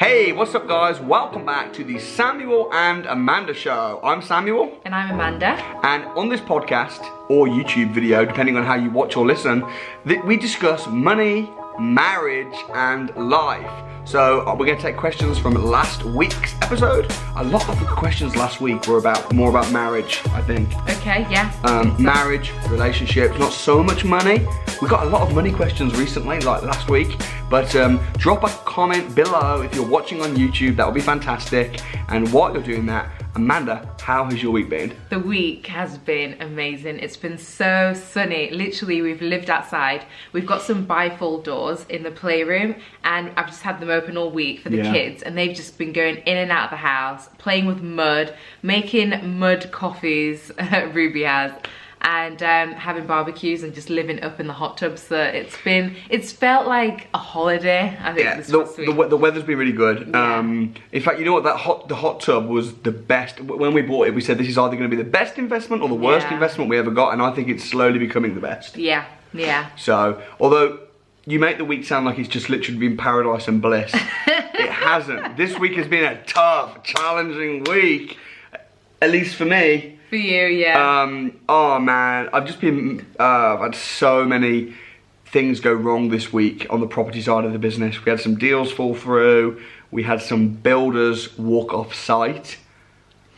Hey, what's up guys? Welcome back to the Samuel and Amanda show. I'm Samuel. And I'm Amanda. And on this podcast, or YouTube video, depending on how you watch or listen, we discuss money, marriage, and life. So we're going to take questions from last week's episode. A lot of the questions last week were more about marriage, I think. Okay, yeah. Marriage, relationships, not so much money. We got a lot of money questions recently, like last week. But drop a comment below if you're watching on YouTube. That would be fantastic. And while you're doing that, Amanda, how has your week been? The week has been amazing. It's been so sunny. Literally, we've lived outside. We've got some bifold doors in the playroom, and I've just had them open all week for the kids, and they've just been going in and out of the house, playing with mud, making mud coffees, Ruby has, and having barbecues and just living up in the hot tub. So it's felt like a holiday. I think the weather's been really good. Yeah. In fact, you know what, the hot tub was the best. When we bought it, we said this is either going to be the best investment or the worst investment we ever got, and I think it's slowly becoming the best. Yeah. So, although you make the week sound like it's just literally been paradise and bliss, it hasn't. This week has been a tough, challenging week, at least for me. For you, yeah. Oh man, I've just been, I've had so many things go wrong this week on the property side of the business. We had some deals fall through. We had some builders walk off site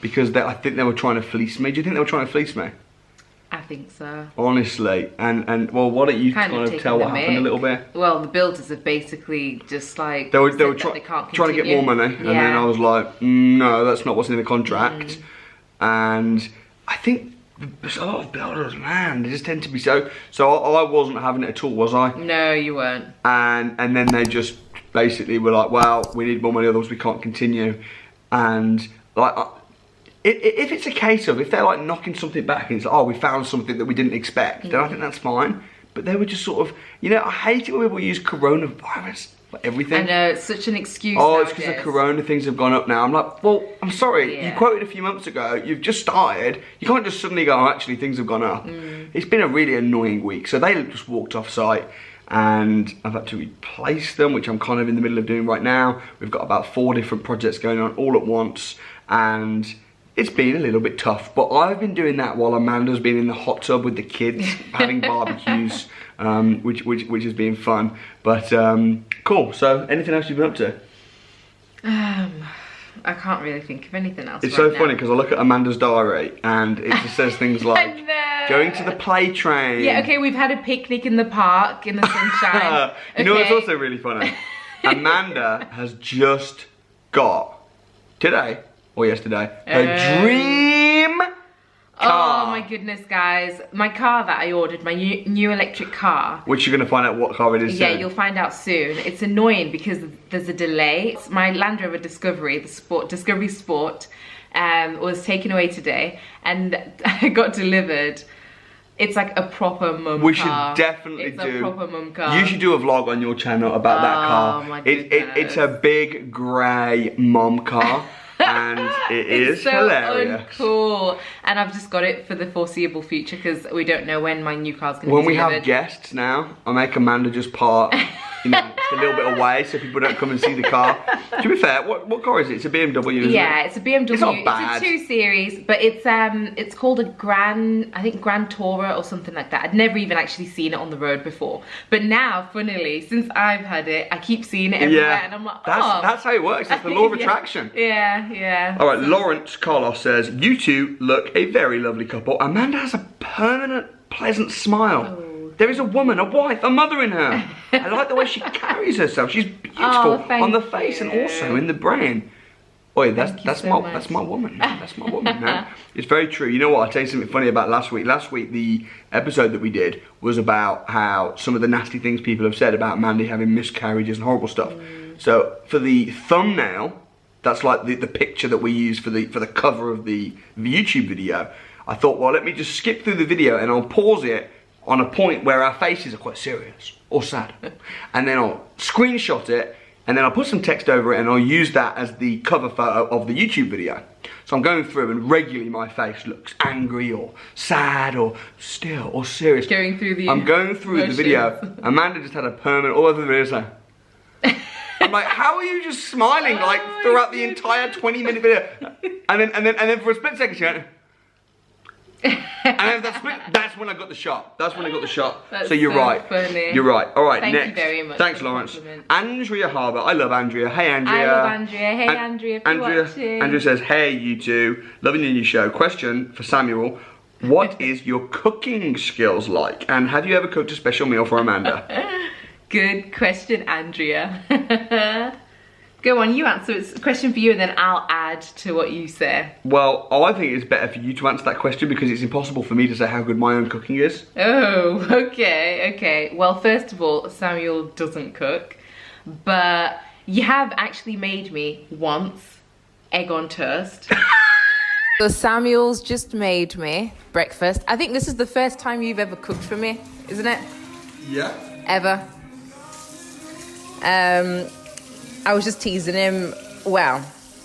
because I think they were trying to fleece me. Do you think they were trying to fleece me? I think so. Honestly, and well, why don't you kind of tell what happened a little bit? Well, the builders have basically just like they were trying to get more money, and then I was like, no, that's not what's in the contract. And I think there's a lot of builders, man, they just tend to be so I wasn't having it at all, was I? No, you weren't. And then they just basically were like, well, we need more money, otherwise we can't continue. And like, if it's a case of, if they're like knocking something back and it's like, oh, we found something that we didn't expect, then I think that's fine. But they were just sort of, you know, I hate it when people use coronavirus for everything. I know, it's such an excuse nowadays. It's because the corona things have gone up now. I'm like, well, I'm sorry, you quoted a few months ago, you've just started, you can't just suddenly go, oh, actually things have gone up. It's been a really annoying week. So they just walked off site and I've had to replace them, which I'm kind of in the middle of doing right now. We've got about 4 different projects going on all at once, and it's been a little bit tough, but I've been doing that while Amanda's been in the hot tub with the kids, having barbecues, which has been fun. But cool. So, anything else you've been up to? I can't really think of anything else. It's so funny because I look at Amanda's diary and it just says things like going to the play train. Yeah, okay, we've had a picnic in the park in the sunshine. You know what's also really funny? Amanda has just got today or yesterday her dream car. Oh my goodness, guys. My car that I ordered, my new electric car. Which you're going to find out what car it is soon. Yeah, you'll find out soon. It's annoying because there's a delay. It's my Land Rover Discovery, Discovery Sport, was taken away today and I got delivered. It's like a proper mum car. We should definitely do. It's a proper mum car. You should do a vlog on your channel about that car. Oh my goodness. It's a big grey mum car. And it's so hilarious. Uncool. And I've just got it for the foreseeable future because we don't know when my new car's going to be delivered. When we have guests now, I make Amanda just park, you know, just a little bit away so people don't come and see the car. To be fair, what car is it? It's a BMW, isn't it? Yeah, it's a BMW. It's not bad. It's a 2 Series, but it's called a Grand Tourer or something like that. I'd never even actually seen it on the road before. But now, funnily, since I've had it, I keep seeing it everywhere and I'm like, oh. That's how it works. It's the law of attraction. Yeah. All right, Lawrence Carlos says, you two look a very lovely couple. Amanda has a permanent, pleasant smile. Oh. There is a woman, a wife, a mother in her. I like the way she carries herself. She's beautiful on the face and also in the brain. Oi, that's my woman. That's my woman, man. It's very true. You know what? I'll tell you something funny about last week. Last week, the episode that we did was about how some of the nasty things people have said about Mandy having miscarriages and horrible stuff. So for the thumbnail, that's like the picture that we use for the cover of the YouTube video. I thought, well, let me just skip through the video and I'll pause it on a point where our faces are quite serious or sad. And then I'll screenshot it and then I'll put some text over it and I'll use that as the cover photo of the YouTube video. So I'm going through and regularly my face looks angry or sad or still or serious. I'm going through the video. Amanda just had a permanent, all over the video, like, I'm like, how are you just smiling like throughout the entire 20-minute video? And then for a split second she went, and that's when I got the shot. That's when I got the shot. That's so you're right. Funny. You're right. All right, Thank next. you very much. Thanks, Lawrence. Andrea Harbour. I love Andrea. Hey, Andrea. I love Andrea. Hey, Andrea. If you're watching. Andrea says, hey, you two. Loving your new show. Question for Samuel. What is your cooking skills like? And have you ever cooked a special meal for Amanda? Good question, Andrea. Go on, you answer. It's a question for you and then I'll add to what you say. Well, I think it's better for you to answer that question because it's impossible for me to say how good my own cooking is. Oh, okay. Well, first of all, Samuel doesn't cook, but you have actually made me once egg on toast. So Samuel's just made me breakfast. I think this is the first time you've ever cooked for me, isn't it? Yeah. Ever. I was just teasing him. Well,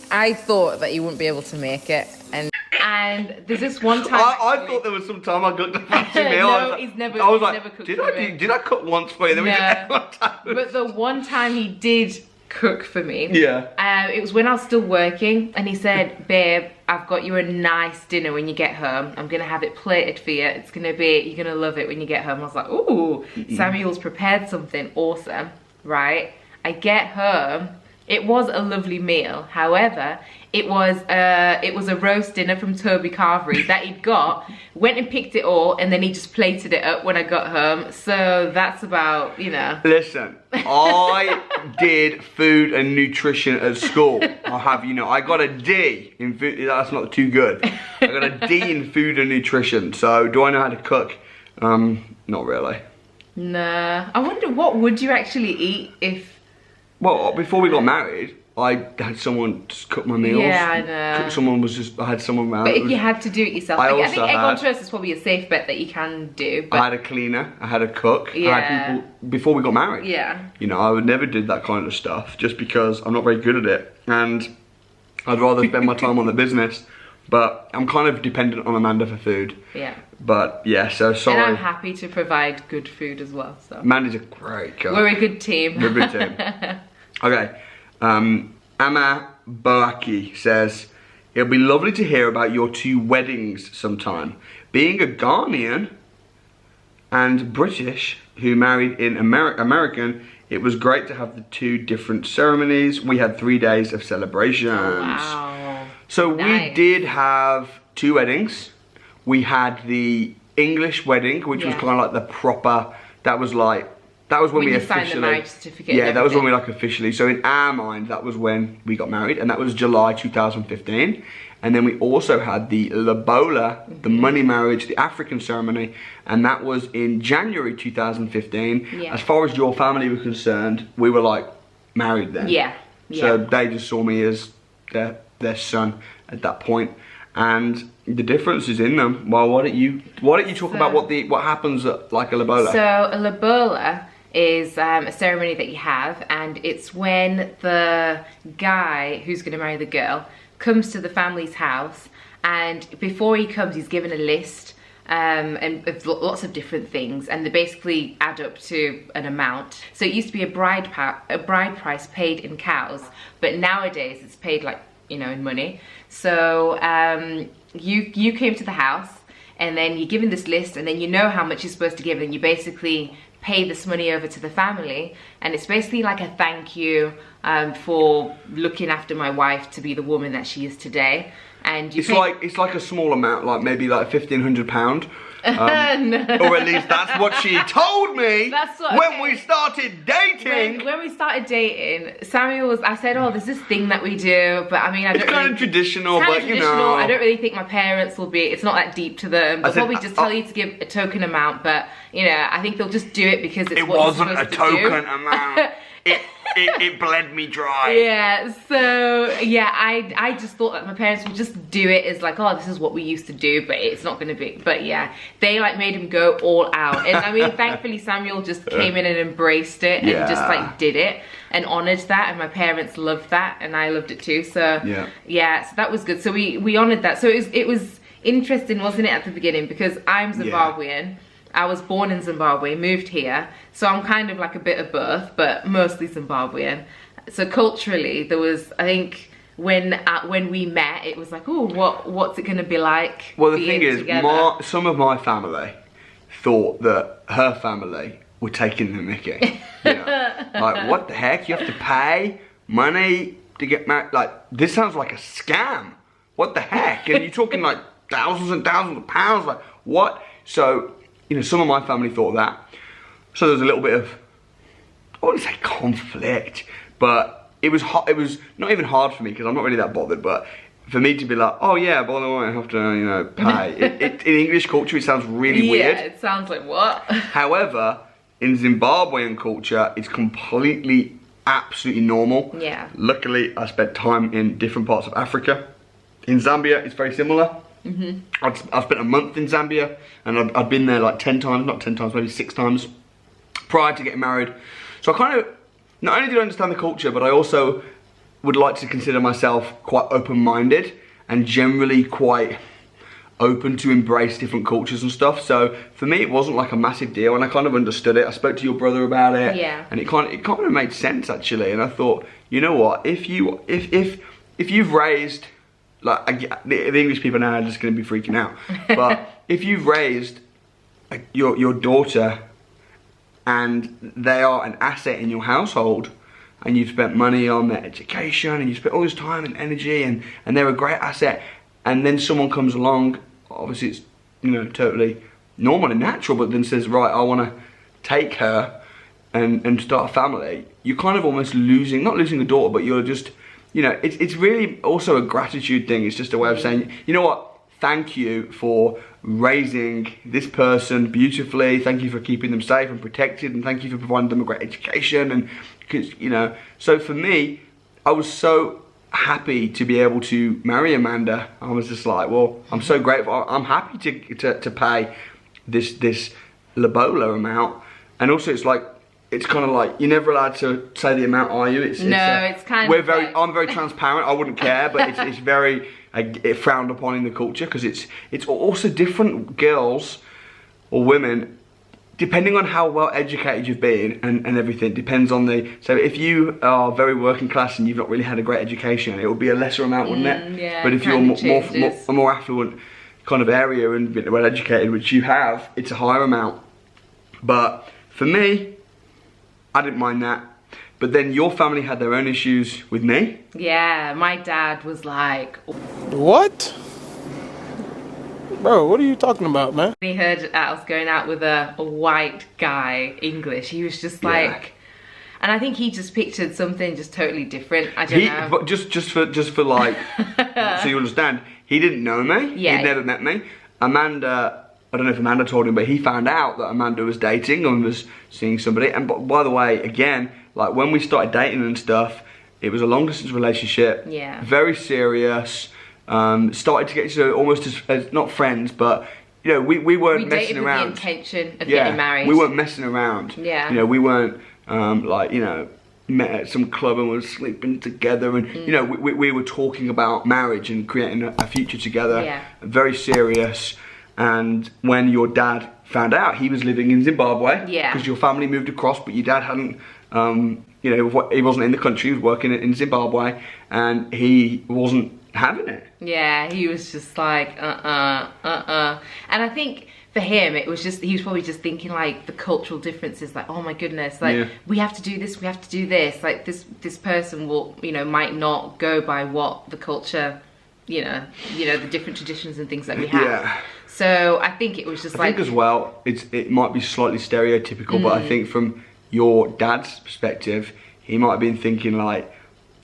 I thought that you wouldn't be able to make it, and there's this one time. I thought there was some time I cooked a fancy meal. No, he's never cooked. Did I cook once for you? Then no. But the one time he did cook for me. Yeah. It was when I was still working, and he said, "Babe, I've got you a nice dinner when you get home. I'm gonna have it plated for you. It's gonna be, you're gonna love it when you get home." I was like, "Ooh, Samuel's prepared something awesome, right?" I get home, it was a lovely meal. However, it was a roast dinner from Toby Carvery that he'd got, went and picked it all, and then he just plated it up when I got home. So that's about, you know. Listen, I did food and nutrition at school. I'll have you know, I got a D in food. That's not too good. I got a D in food and nutrition. So do I know how to cook? Not really. Nah. I wonder, what would you actually eat if... Well, before we got married, I had someone just cook my meals. Yeah, I know. I had someone around. But if you had to do it yourself, I think egg on toast is probably a safe bet that you can do. But I had a cleaner, I had a cook, yeah. I had people, before we got married. Yeah. You know, I would never do that kind of stuff just because I'm not very good at it. And I'd rather spend my time on the business. But I'm kind of dependent on Amanda for food. Yeah. But yeah, so sorry. And I'm happy to provide good food as well. So Amanda's a great cook. We're a good team. We're a good team. Okay. Amma Boaki says, it'll be lovely to hear about your two weddings sometime. Being a Ghanaian and British who married in American, it was great to have the two different ceremonies. We had 3 days of celebrations. Oh, wow. So nice. we did have two weddings. We had the English wedding, which was kind of like the proper, that was when we officially signed the marriage certificate. Yeah, that was when we like officially. So in our mind, that was when we got married, and that was July 2015. And then we also had the Lobola, the money marriage, the African ceremony, and that was in January 2015. Yeah. As far as your family were concerned, we were like married then. Yeah. So they just saw me as their son at that point, and the difference is in them. Well, why don't you talk about what happens at like a Lobola? So a Lobola is a ceremony that you have, and it's when the guy who's going to marry the girl comes to the family's house, and before he comes, he's given a list and of lots of different things, and they basically add up to an amount. So it used to be a bride price paid in cows, but nowadays it's paid like, you know, in money. So you came to the house, and then you're given this list, and then you know how much you're supposed to give, and you basically pay this money over to the family, and it's basically like a thank you for looking after my wife to be the woman that she is today. And it's like a small amount, like maybe like £1,500. No. Or at least that's what she told me when we started dating. When we started dating, Samuel I said, oh, there's this thing that we do, but I mean, it's kind of traditional, but you know. I don't really think my parents will it's not that deep to them. They'll probably just tell you to give a token amount, but you know, I think they'll just do it because it's what you're supposed to do. It wasn't a token amount. It bled me dry. Yeah, so yeah, I just thought that my parents would just do it as like, oh, this is what we used to do, but it's not gonna be. But yeah, they like made him go all out. And I mean, thankfully Samuel just came in and embraced it and just like did it and honored that, and my parents loved that and I loved it too. So yeah, so that was good. So we honored that. So it was interesting, wasn't it, at the beginning, because I'm Zimbabwean. I was born in Zimbabwe, moved here, so I'm kind of like a bit of both, but mostly Zimbabwean. So culturally, there was, I think, when we met, it was like, oh, what's it going to be like? Well, the thing is, together? some of my family thought that her family were taking the mickey. You know? Like, what the heck? You have to pay money to get married? Like, this sounds like a scam. What the heck? And you're talking like thousands and thousands of pounds. Like, what? So, you know, some of my family thought that. So there was a little bit of, I wouldn't say conflict, but it was not even hard for me because I'm not really that bothered, but for me to be like, oh yeah, by the way, I have to, you know, pay. In English culture, it sounds really weird. Yeah, it sounds like what? However, in Zimbabwean culture, it's completely, absolutely normal. Yeah. Luckily, I spent time in different parts of Africa. In Zambia, it's very similar. I've spent a month in Zambia, and I've been there like 10 times, not 10 times, maybe 6 times prior to getting married. So I kind of, not only do I understand the culture, but I also would like to consider myself quite open-minded and generally quite open to embrace different cultures and stuff. So for me, it wasn't like a massive deal, and I kind of understood it. I spoke to your brother about it, and it kind of made sense actually. And I thought, you know what, if you've raised, like, the English people now are just going to be freaking out, but if you've raised your daughter and they are an asset in your household, and you've spent money on their education, and you spent all this time and energy, and they're a great asset, and then someone comes along, obviously it's, you know, totally normal and natural, but then says, right, I want to take her and start a family, you're kind of almost losing, not losing a daughter, but you're just, you know, it's really also a gratitude thing. It's just a way of saying, you know what, thank you for raising this person beautifully, thank you for keeping them safe and protected, and thank you for providing them a great education. And because, you know, so for me, I was so happy to be able to marry Amanda. I was just like, well, I'm so grateful. I'm happy to pay this Lobola amount. And also it's like, it's kind of like, you're never allowed to say the amount, are you? It's kind of like... I'm very transparent, I wouldn't care, but it's very frowned upon in the culture, because it's also different girls or women, depending on how well educated you've been and everything, depends on so if you are very working class and you've not really had a great education, it would be a lesser amount, wouldn't it? Yeah, but if you're a more affluent kind of area and well educated, which you have, it's a higher amount. But for me, I didn't mind that. But then your family had their own issues with me. Yeah, my dad was like... What? Bro, what are you talking about, man? When he heard I was going out with a white guy, English, he was just like... Yeah. And I think he just pictured something just totally different. I don't know. But just for like, so you understand, he didn't know me. Yeah. He'd never met me. Amanda... I don't know if Amanda told him, but he found out that Amanda was dating and was seeing somebody. And by the way, again, like when we started dating and stuff, it was a long distance relationship. Yeah. Very serious. Started to get to almost as not friends, but you know, we weren't messing around. With the intention of getting married. We weren't messing around. Yeah. You know, we weren't like, you know, met at some club and were sleeping together, and you know, we were talking about marriage and creating a future together. Yeah. Very serious. And when your dad found out, he was living in Zimbabwe. Yeah. Because your family moved across, but your dad hadn't, you know, he wasn't in the country, he was working in Zimbabwe, and he wasn't having it. Yeah, he was just like, And I think for him, it was just, he was probably just thinking like the cultural differences, like, oh my goodness, like, we have to do this, we have to do this. Like, this person will, you know, might not go by what the culture, you know, the different traditions and things that we have. Yeah. So I think it was just I think as well, it might be slightly stereotypical, but I think from your dad's perspective, he might have been thinking like,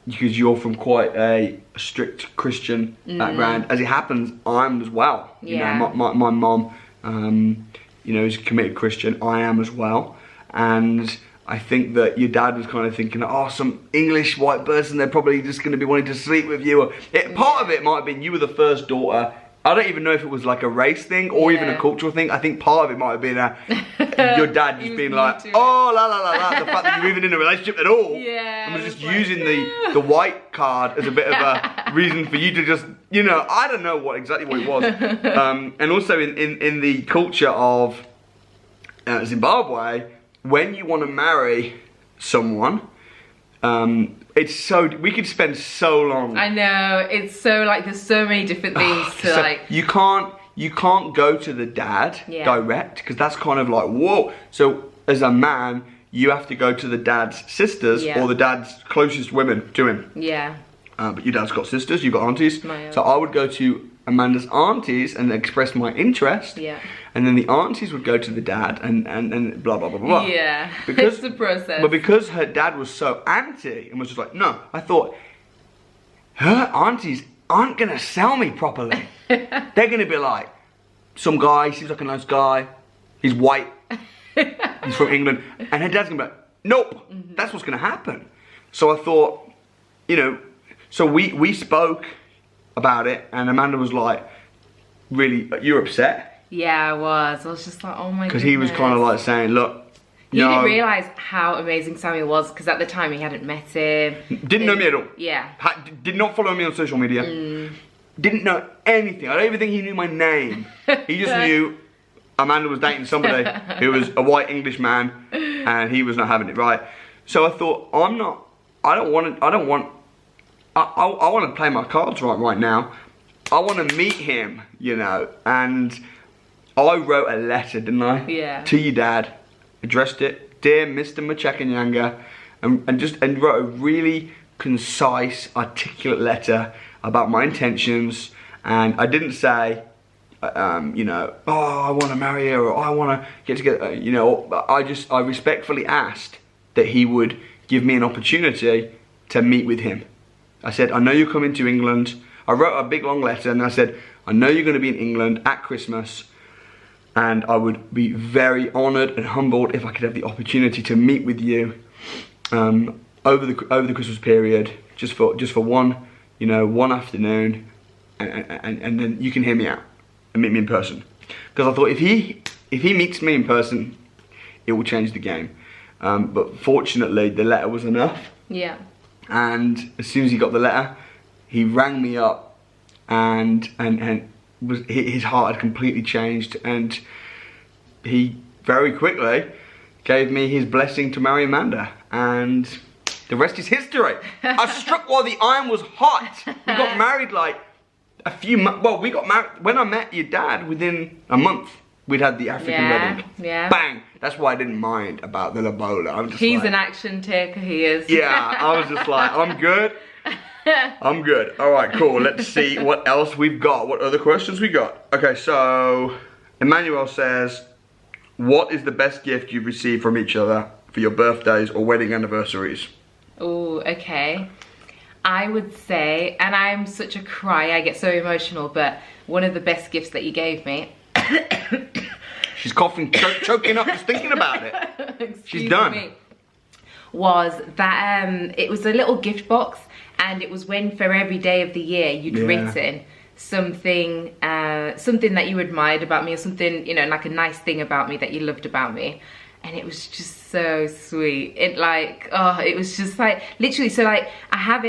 because you're from quite a strict Christian background, as it happens, I'm as well. You know, my mom, you know, is a committed Christian. I am as well, and I think that your dad was kind of thinking, oh, some English white person, they're probably just going to be wanting to sleep with you. Part of it might have been you were the first daughter. I don't even know if it was like a race thing or even a cultural thing. I think part of it might have been your dad just being like, oh, la la la la, the fact that you're even in a relationship at all. Yeah. And was just like, using the white card as a bit of a reason for you to just, you know, I don't know exactly what it was. And also in the culture of Zimbabwe, when you want to marry someone, It's so, we could spend so long. I know, it's so like, there's so many different things to So like. you can't go to the dad direct, because that's kind of like, whoa. So as a man, you have to go to the dad's sisters or the dad's closest women to him. Yeah. But your dad's got sisters, you've got aunties. My so I would go to Amanda's aunties and express my interest. Yeah. And then the aunties would go to the dad and blah, blah, blah, blah. Yeah, Because, it's the process. But because her dad was so anti and was just like, no, I thought, her aunties aren't going to sell me properly. They're going to be like, some guy, seems like a nice guy, he's white, he's from England. And her dad's going to be like, nope, that's what's going to happen. So I thought, you know, so we spoke about it, and Amanda was like, really, you're upset? Yeah, I was just like, oh my god. Because he was kind of like saying, look, you didn't realise how amazing Samuel was, because at the time he hadn't met him. Didn't know me at all. Yeah. Did not follow me on social media. Didn't know anything. I don't even think he knew my name. He just knew Amanda was dating somebody who was a white English man, and he was not having it, right? So I thought, I want to play my cards right now. I want to meet him, you know, and I wrote a letter, didn't I? Yeah. To your dad, addressed it, dear Mr. Machekanyanga, and wrote a really concise, articulate letter about my intentions. And I didn't say, you know, oh, I want to marry her, or I want to get together, you know. I respectfully asked that he would give me an opportunity to meet with him. I said, I know you're coming to England. I wrote a big long letter and I said, I know you're going to be in England at Christmas, and I would be very honoured and humbled if I could have the opportunity to meet with you over the Christmas period, just for one, you know, one afternoon, and then you can hear me out and meet me in person. Because I thought if he meets me in person, it will change the game. But fortunately, the letter was enough. Yeah. And as soon as he got the letter, he rang me up, and his heart had completely changed, and he very quickly gave me his blessing to marry Amanda, and the rest is history. I struck while the iron was hot. We got married like a few months. Well, we got married when I met your dad. Within a month, we'd had the African wedding. Yeah. Bang. That's why I didn't mind about the lobola. He's like, an action taker, he is. Yeah, I was just like, I'm good. I'm good. All right, cool. Let's see what else we've got. What other questions we got? Okay, so Emmanuel says, what is the best gift you've received from each other for your birthdays or wedding anniversaries? Oh, okay. I would say, and I'm such a cry, I get so emotional, but one of the best gifts that you gave me. She's coughing, choking up just thinking about it. She's done. Was that it was a little gift box, and it was when for every day of the year you'd written something that you admired about me, or something, you know, like a nice thing about me that you loved about me. And it was just so sweet. It like, oh, it was just like, literally, so like, I'd have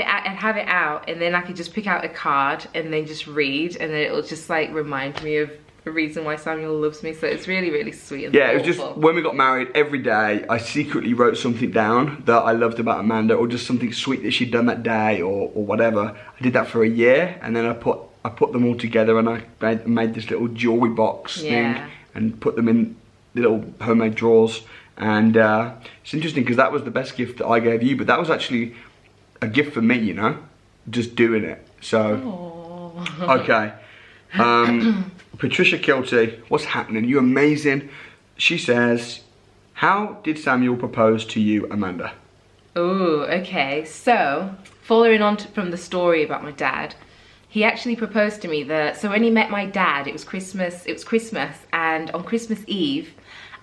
it out, and then I could just pick out a card and then just read, and then it'll just like remind me of the reason why Samuel loves me. So it's really, really sweet and yeah, thoughtful. It was just, when we got married, every day I secretly wrote something down that I loved about Amanda, or just something sweet that she'd done that day, or whatever. I did that for a year, and then I put them all together, and I made this little jewelry box thing, and put them in little homemade drawers. And it's interesting because that was the best gift that I gave you, but that was actually a gift for me, you know, just doing it. So, okay. Patricia Kilty, what's happening? You amazing. She says, how did Samuel propose to you, Amanda? Oh, okay. So, following on from the story about my dad, he actually proposed to me so when he met my dad, it was Christmas, and on Christmas Eve,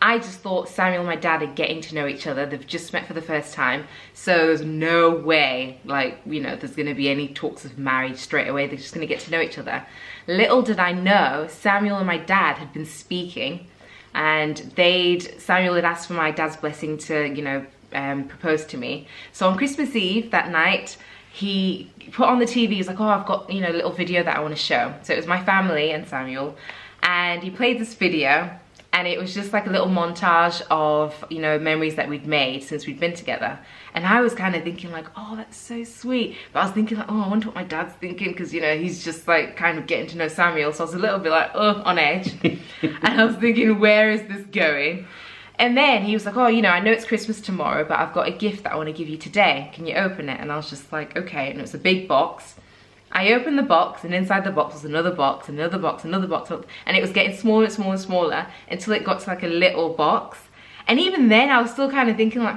I just thought Samuel and my dad are getting to know each other. They've just met for the first time. So there's no way, like, you know, there's gonna be any talks of marriage straight away. They're just gonna get to know each other. Little did I know, Samuel and my dad had been speaking, and Samuel had asked for my dad's blessing to, you know, propose to me. So on Christmas Eve that night, he put on the TV, he's like, oh, I've got, you know, a little video that I wanna show. So it was my family and Samuel, and he played this video. And it was just like a little montage of, you know, memories that we'd made since we'd been together. And I was kind of thinking like, oh, that's so sweet. But I was thinking like, oh, I wonder what my dad's thinking, because, you know, he's just like kind of getting to know Samuel. So I was a little bit like, oh, on edge. And I was thinking, where is this going? And then he was like, oh, you know, I know it's Christmas tomorrow, but I've got a gift that I want to give you today. Can you open it? And I was just like, okay. And it was a big box. I opened the box, and inside the box was another box, another box, another box, and it was getting smaller and smaller and smaller until it got to like a little box. And even then I was still kind of thinking like,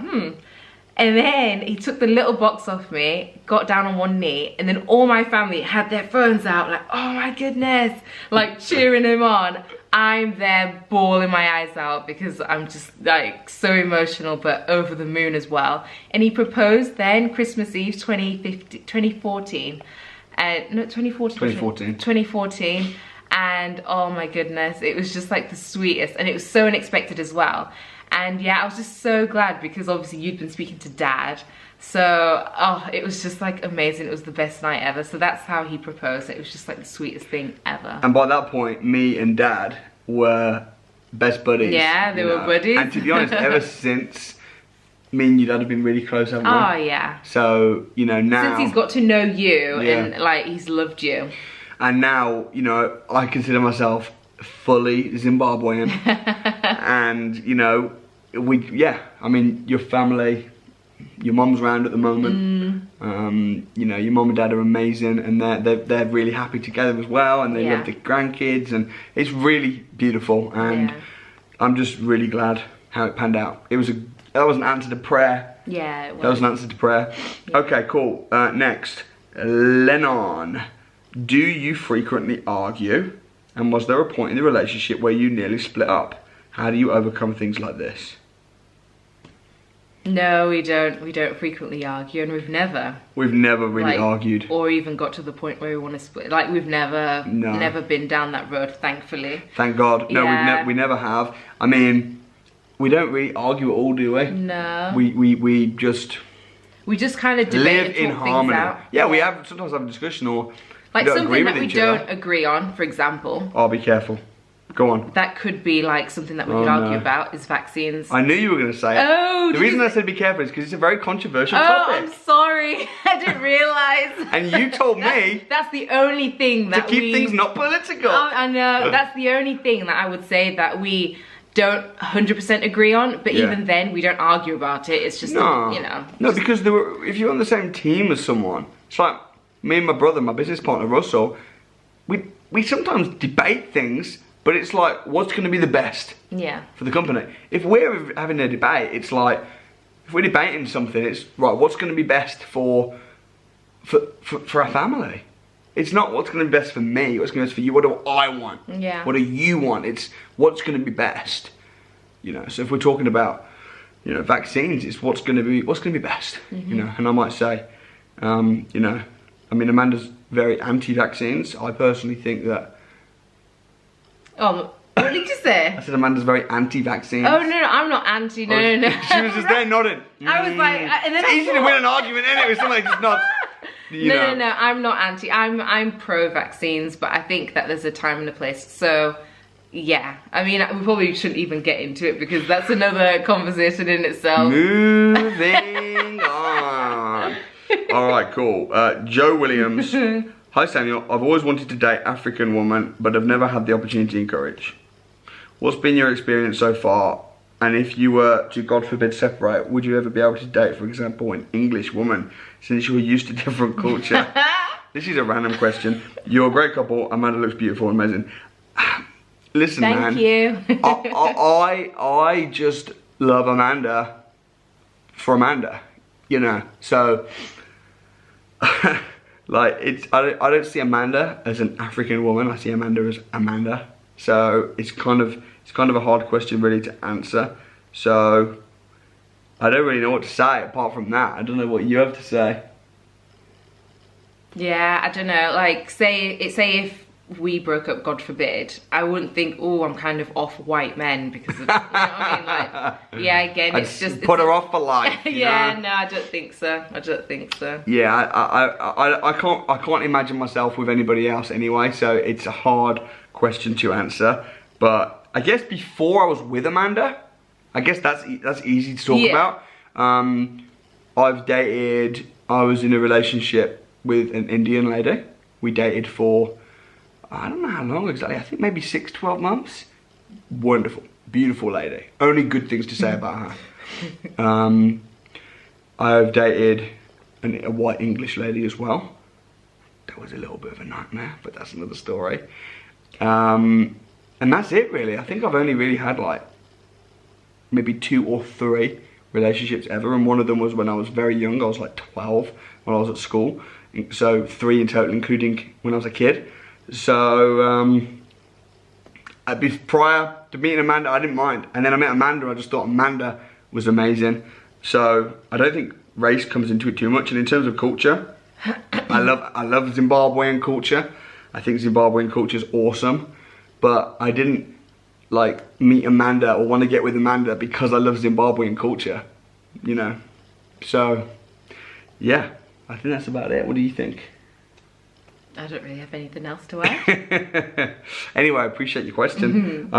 And then he took the little box off me, got down on one knee, and then all my family had their phones out like, oh my goodness, like cheering him on. I'm there bawling my eyes out because I'm just like so emotional, but over the moon as well. And he proposed then Christmas Eve 2014. No, 2014. And oh my goodness, it was just like the sweetest, and it was so unexpected as well. And yeah, I was just so glad, because obviously you'd been speaking to Dad, so oh, it was just like amazing. It was the best night ever. So that's how he proposed. It was just like the sweetest thing ever. And by that point, me and Dad were best buddies. Yeah, they were buddies. And to be honest, ever since, me and your dad have been really close, haven't we? Oh yeah. So, you know, now since he's got to know you, and like he's loved you. And now, you know, I consider myself fully Zimbabwean. And, you know, I mean, your family, your mum's around at the moment. You know, your mum and dad are amazing, and they're really happy together as well, and they love the grandkids, and it's really beautiful. And I'm just really glad how it panned out. That was an answer to prayer. Yeah, it was. That was an answer to prayer. Yeah. Okay, cool. Next, Lennon. Do you frequently argue? And was there a point in the relationship where you nearly split up? How do you overcome things like this? No, we don't. We don't frequently argue, and we've never really argued, or even got to the point where we want to split. Like we've never been down that road, thankfully. Thank God. No, we never have. I mean, we don't really argue at all, do we? No. We just kind of debate live in harmony. Yeah, we sometimes have a discussion, or like something that we don't agree on, for example. Oh, be careful. Go on. That could be like something that we could argue about is vaccines. I knew you were going to say it. Oh, the reason I said be careful is because it's a very controversial topic. I'm sorry. I didn't realise. And you told me that's the only thing that to keep things not political. Oh, I know. That's the only thing that I would say that we don't 100% agree on, but even then we don't argue about it. It's just, you know. No, because if you're on the same team as someone, it's like me and my brother, my business partner Russell, we sometimes debate things, but it's like, what's going to be the best for the company? If we're having a debate, it's like, if we're debating something, it's, right, what's going to be best for our family? It's not what's going to be best for me, what's going to be best for you, what do I want? Yeah. What do you want? It's what's going to be best. You know, so if we're talking about, you know, vaccines, it's what's going to be best. You know, and I might say, you know, I mean, Amanda's very anti-vaccines. I personally think that. Oh, what did you say? I said Amanda's very anti-vaccines. Oh no, I'm not anti. No. She was just there nodding. I was like, and then it's easy to win an argument anyway. Somebody just nods. No, I'm not anti. I'm pro-vaccines, but I think that there's a time and a place. So, yeah. I mean, we probably shouldn't even get into it because that's another conversation in itself. Moving on. All right, cool. Joe Williams. Hi Samuel, I've always wanted to date African woman, but I've never had the opportunity and courage. What's been your experience so far? And if you were to, God forbid, separate, would you ever be able to date, for example, an English woman, since you're used to different culture? This is a random question. You're a great couple. Amanda looks beautiful and amazing. Listen, Thank you. I just love Amanda for Amanda, you know. So, like, I don't see Amanda as an African woman. I see Amanda as Amanda. So it's kind of a hard question really to answer. So I don't really know what to say apart from that. I don't know what you have to say. Yeah, I don't know. Like, say if we broke up, God forbid, I wouldn't think, oh, I'm kind of off white men because of, you know what I mean? Like, yeah, again, it's just put her off for life. Yeah, no, I don't think so. I don't think so. Yeah, I can't imagine myself with anybody else anyway. So it's a hard question to answer. But I guess before I was with Amanda, I guess that's easy to talk about. I was in a relationship with an Indian lady. We dated for, I don't know how long exactly, I think maybe 6-12 months. Wonderful, beautiful lady. Only good things to say about her. I've dated a white English lady as well. That was a little bit of a nightmare, but that's another story. And that's it really. I think I've only really had like maybe 2 or 3 relationships ever, and one of them was when I was very young. I was like 12 when I was at school, so 3 in total, including when I was a kid. So prior to meeting Amanda, I didn't mind, and then I met Amanda. I just thought Amanda was amazing. So I don't think race comes into it too much. And in terms of culture, I love Zimbabwean culture. I think Zimbabwean culture is awesome, but I didn't like meet Amanda or want to get with Amanda because I love Zimbabwean culture, you know. So yeah, I think that's about it. What do you think? I don't really have anything else to add. Anyway, I appreciate your question.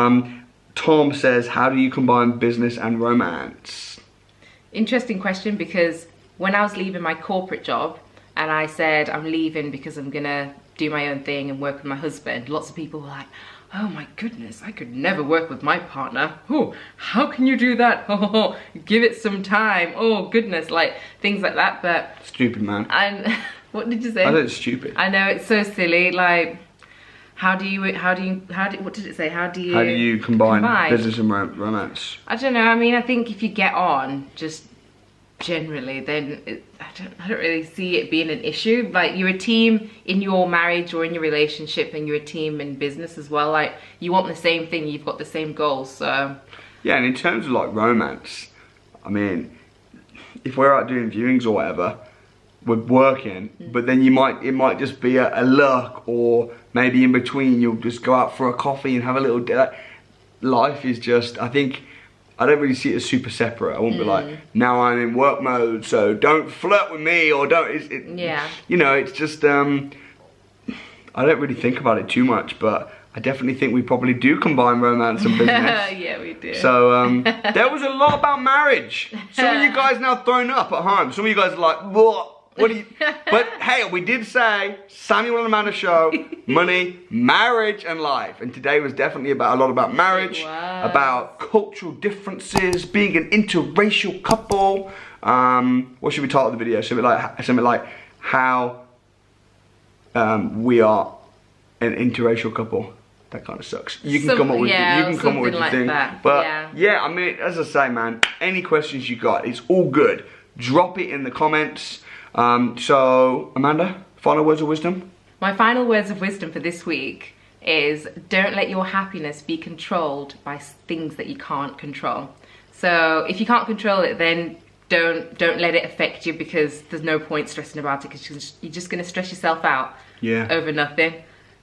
Tom says, how do you combine business and romance? Interesting question, because when I was leaving my corporate job and I said I'm leaving because I'm gonna do my own thing and work with my husband, lots of people were like, oh my goodness, I could never work with my partner. Oh, how can you do that? Oh, give it some time. Oh goodness, like things like that. But stupid, man. And what did you say? I know it's stupid. I know, it's so silly. Like, what did it say? How do you combine business and romance? I don't know. I mean, I think if you get on just generally, then I don't really see it being an issue. Like, you're a team in your marriage or in your relationship, and you're a team in business as well. Like, you want the same thing, you've got the same goals. So yeah, and in terms of like romance, I mean, if we're out doing viewings or whatever, we're working, but then it might just be a look, or maybe in between you'll just go out for a coffee and have a little life is just, I don't really see it as super separate. I won't be like, now I'm in work mode, so don't flirt with me, or don't, yeah. You know, it's just, I don't really think about it too much, but I definitely think we probably do combine romance and business. Yeah, we do. So, there was a lot about marriage. Some of you guys now throwing up at home. Some of you guys are like, what? What do you, but hey, we did say, Samuel and Amanda show, money, marriage and life. And today was definitely a lot about marriage, about cultural differences, being an interracial couple. What should we title the video? Something like how we are an interracial couple. That kind of sucks. You can come up with what you think. But yeah, I mean, as I say, man, any questions you got, it's all good. Drop it in the comments. So, Amanda, final words of wisdom? My final words of wisdom for this week is, don't let your happiness be controlled by things that you can't control. So if you can't control it, then don't let it affect you, because there's no point stressing about it, because you're just going to stress yourself out over nothing.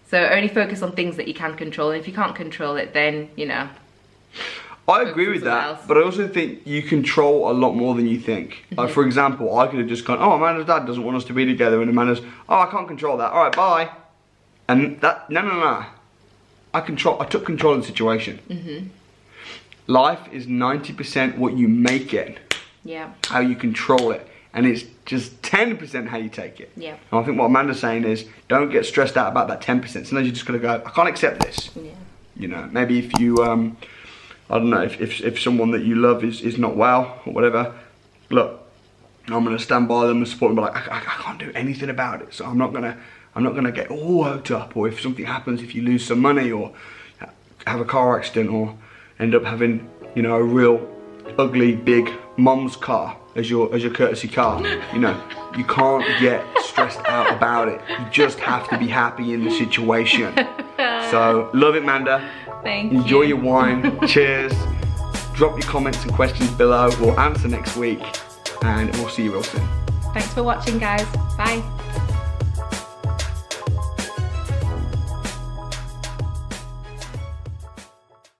So only focus on things that you can control, and if you can't control it, then, you know. I agree with that, but I also think you control a lot more than you think. Like, for example, I could have just gone, oh, Amanda's dad doesn't want us to be together, and Amanda's, oh, I can't control that, alright, bye. And that, no. I took control of the situation. Life is 90% what you make it. Yeah. How you control it. And it's just 10% how you take it. Yeah. And I think what Amanda's saying is, don't get stressed out about that 10%. Sometimes you just gotta go, I can't accept this. Yeah. You know, maybe if you, I don't know, if someone that you love is not well or whatever, look, I'm gonna stand by them and support them, but like, I can't do anything about it, so I'm not gonna get all worked up. Or if something happens, if you lose some money or have a car accident or end up having, you know, a real ugly big mom's car as your courtesy car, you know, you can't get stressed out about it. You just have to be happy in the situation. So love it, Amanda. Thank you. Enjoy your wine. Cheers. Drop your comments and questions below. We'll answer next week, and we'll see you real soon. Thanks for watching, guys. Bye.